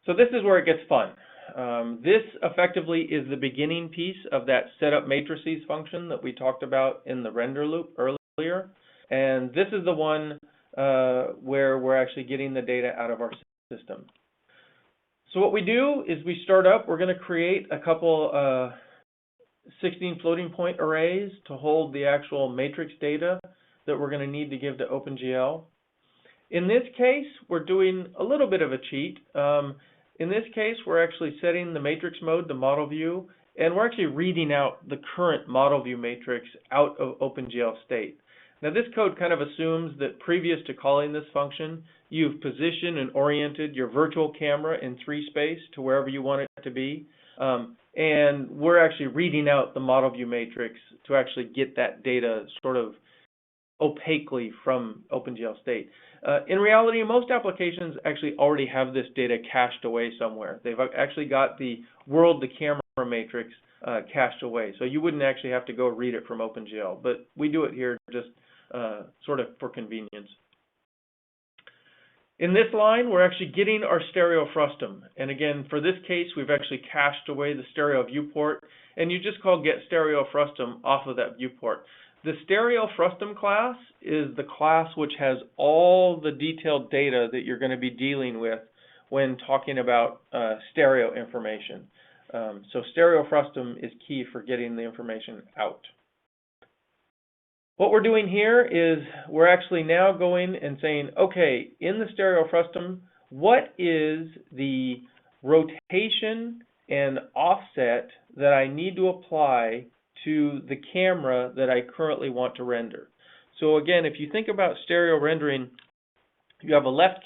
So this is where it gets fun. This effectively is the beginning piece of that setup matrices function that we talked about in the render loop earlier. And this is the one where we're actually getting the data out of our system. So what we do is we start up, we're going to create a couple 16 floating point arrays to hold the actual matrix data that we're going to need to give to OpenGL. In this case, we're doing a little bit of a cheat. In this case, we're actually setting the matrix mode to model view, and we're actually reading out the current model view matrix out of OpenGL state. Now, this code kind of assumes that previous to calling this function, you've positioned and oriented your virtual camera in zSpace to wherever you want it to be. And we're actually reading out the model view matrix to actually get that data sort of opaquely from OpenGL state. In reality, most applications actually already have this data cached away somewhere. They've actually got the world to camera matrix cached away. So you wouldn't actually have to go read it from OpenGL, but we do it here just sort of for convenience. In this line, we're actually getting our stereo frustum. And again, for this case, we've actually cached away the stereo viewport, and you just call get stereo frustum off of that viewport. The stereo frustum class is the class which has all the detailed data that you're going to be dealing with when talking about stereo information. So stereo frustum is key for getting the information out. What we're doing here is we're actually now going and saying, okay, in the stereo frustum, what is the rotation and offset that I need to apply to the camera that I currently want to render? So again, if you think about stereo rendering, you have a left